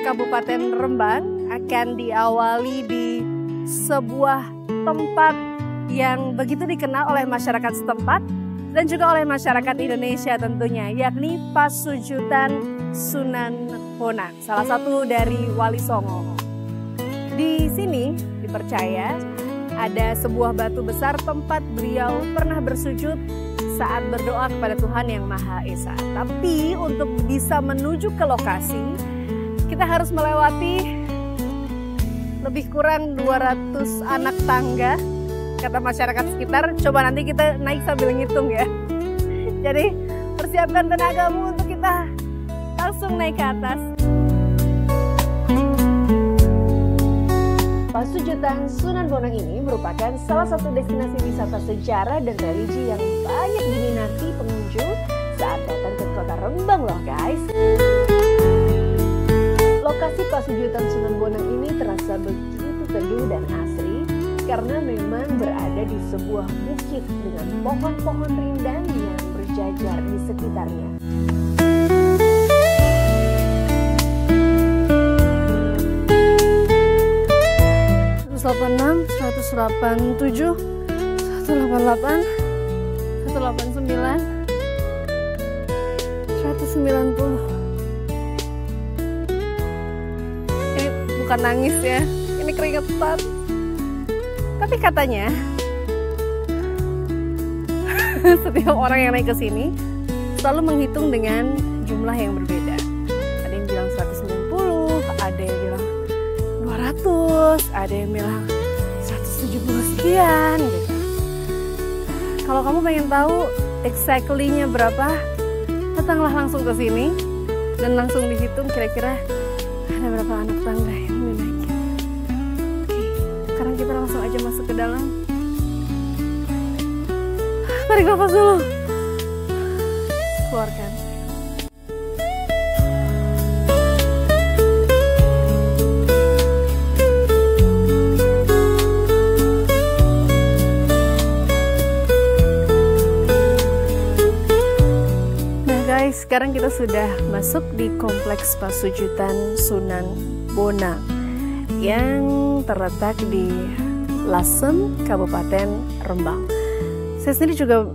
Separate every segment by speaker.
Speaker 1: Kabupaten Rembang akan diawali di sebuah tempat yang begitu dikenal oleh masyarakat setempat dan juga oleh masyarakat Indonesia tentunya, yakni Pasujutan Sunan Bonang, salah satu dari Wali Songo. Di sini dipercaya ada sebuah batu besar tempat beliau pernah bersujud saat berdoa kepada Tuhan Yang Maha Esa. Tapi untuk bisa menuju ke lokasi, kita harus melewati lebih kurang 200 anak tangga, kata masyarakat sekitar. Coba nanti kita naik sambil ngitung ya. Jadi persiapkan tenagamu untuk kita langsung naik ke atas. Pasujutan Sunan Bonang ini merupakan salah satu destinasi wisata sejarah dan religi yang banyak diminati pengunjung saat datang ke kota Rembang loh guys. Lokasi Pasujutan Sunan Bonang ini terasa begitu teduh dan asri karena memang berada di sebuah bukit dengan pohon-pohon rindang yang berjajar di sekitarnya. 186, 187, 188, 189, 190. Ini bukan nangis ya, ini keringetan. Tapi katanya setiap orang yang naik ke sini selalu menghitung dengan jumlah yang berbeda. Ada yang bilang 190, ada yang bilang 200, ada yang bilang 170 sekian gitu. Kalau kamu pengen tahu exactly-nya berapa, datanglah langsung ke sini dan langsung dihitung kira-kira ada berapa anak tangga yang dinaiki. Oke, sekarang kita langsung aja masuk ke dalam. Tarik nafas dulu. Keluarkan. Sekarang kita sudah masuk di kompleks Pasujutan Sunan Bonang yang terletak di Lasem, Kabupaten Rembang. Saya sendiri juga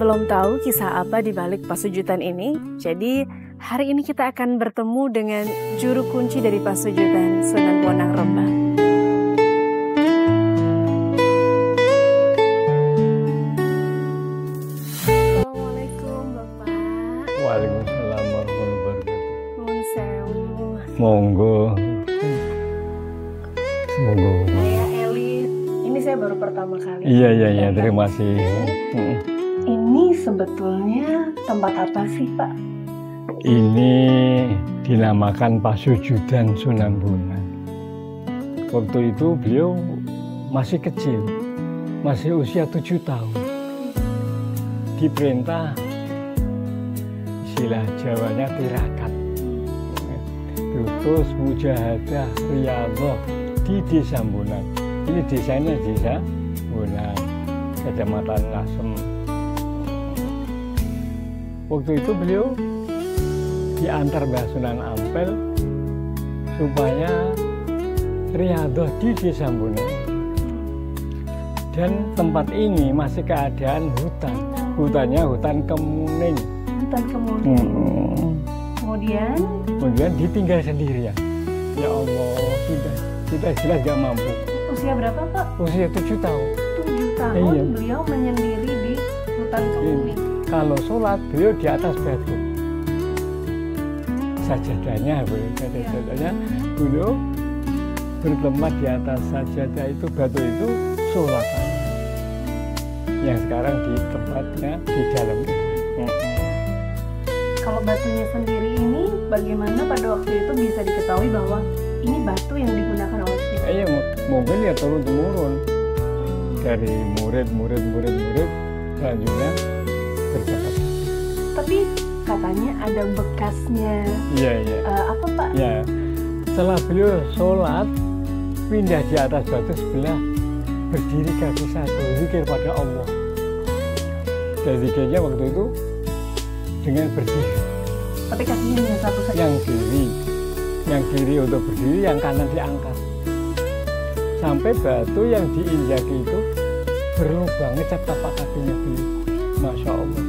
Speaker 1: belum tahu kisah apa di balik Pasujutan ini. Jadi hari ini kita akan bertemu dengan juru kunci dari Pasujutan Sunan Bonang Rembang.
Speaker 2: Waalaikumsalam warahmatullahi wabarakatuh. Monggo. Monggo.
Speaker 1: Saya Eli. Ini saya baru pertama kali.
Speaker 2: Iya, terima kasih.
Speaker 1: Ini sebetulnya tempat apa sih, Pak?
Speaker 2: Ini dinamakan Pasujutan Sunan Bonang. Waktu itu beliau masih kecil, masih usia 7 tahun. Diperintah, istilah Jawanya tirakat, terus mujahadah riyadhah di Desa Bonang. Ini desanya Desa Bonang, Kecamatan Lasem. Waktu itu beliau diantar Mbah Sunan Ampel supaya riyadhah di Desa Bonang. Dan tempat ini masih keadaan hutan, hutannya hutan kemuning. Kemudian ditinggal sendirian. Ya Allah, sudah jelas gak mampu.
Speaker 1: Usia berapa, Pak?
Speaker 2: Usia 7 tahun.
Speaker 1: 7 tahun iya. Beliau menyendiri di hutan kemuning.
Speaker 2: Kalau sholat beliau di atas batu. Sajadahnya beliau bertempat di atas sajadah itu, batu itu sholat. Yang sekarang di tempatnya di dalam itu.
Speaker 1: Kalau batunya sendiri ini bagaimana pada waktu itu bisa diketahui bahwa ini batu yang digunakan oleh kita?
Speaker 2: Iya, mungkin ya turun-temurun dari murid selanjutnya berjabat.
Speaker 1: Tapi katanya ada bekasnya.
Speaker 2: Iya.
Speaker 1: Apa Pak?
Speaker 2: Ya, setelah beliau sholat pindah di atas batu sebelah, berdiri kaki satu, zikir pada Allah. Dan zikirnya waktu itu dengan berdiri.
Speaker 1: Tapi kakinya hanya satu saja?
Speaker 2: Yang kiri. yang kiri untuk berdiri, yang kanan diangkat. Sampai batu yang diinjaki itu berlubang, ngecap tapak kakinya beliau. Masya Allah.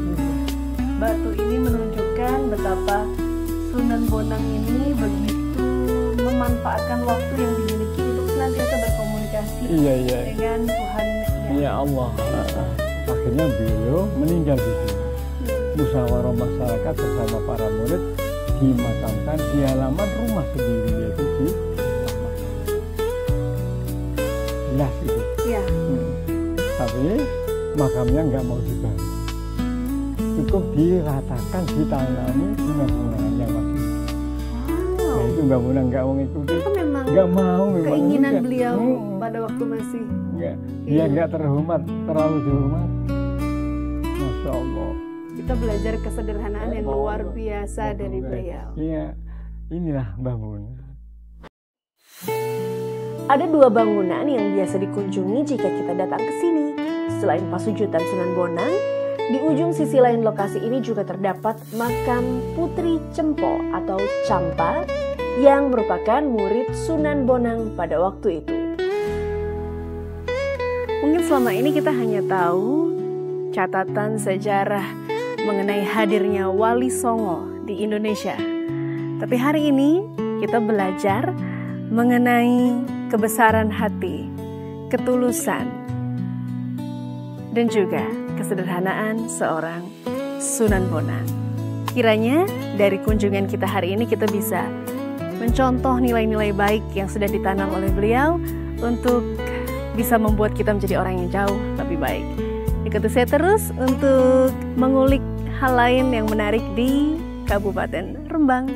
Speaker 1: Batu ini menunjukkan betapa Sunan Bonang ini begitu memanfaatkan waktu yang dimiliki untuk senantiasa berkomunikasi dengan Tuhan.
Speaker 2: Ya Allah. Akhirnya beliau meninggal di sini. Musyawarah masyarakat bersama para murid dimakamkan di halaman rumah sendiri, yaitu di jelas itu.
Speaker 1: Ya.
Speaker 2: Tapi makamnya nggak mau dibangun, cukup diratakan, ditanami bunga-bunga yang masih. Nah, itu Mbak Muna nggak mau ngikuti.
Speaker 1: Itu memang
Speaker 2: nggak mau, memang
Speaker 1: keinginan
Speaker 2: enggak.
Speaker 1: beliau pada waktu masih.
Speaker 2: Enggak, dia nggak terhormat, terlalu dihormat. Masya Allah.
Speaker 1: Kita belajar kesederhanaan yang luar biasa dari beliau.
Speaker 2: Iya, inilah Mbah Muna.
Speaker 1: Ada 2 bangunan yang biasa dikunjungi jika kita datang ke sini. Selain Pasujutan Sunan Bonang, di ujung sisi lain lokasi ini juga terdapat makam Putri Cempo atau Campa yang merupakan murid Sunan Bonang pada waktu itu. Mungkin selama ini kita hanya tahu catatan sejarah mengenai hadirnya Wali Songo di Indonesia. Tapi hari ini kita belajar mengenai kebesaran hati, ketulusan, dan juga kesederhanaan seorang Sunan Bonang. Kiranya dari kunjungan kita hari ini kita bisa mencontoh nilai-nilai baik yang sudah ditanam oleh beliau untuk bisa membuat kita menjadi orang yang jauh lebih baik. Ikuti saya terus untuk mengulik hal lain yang menarik di Kabupaten Rembang.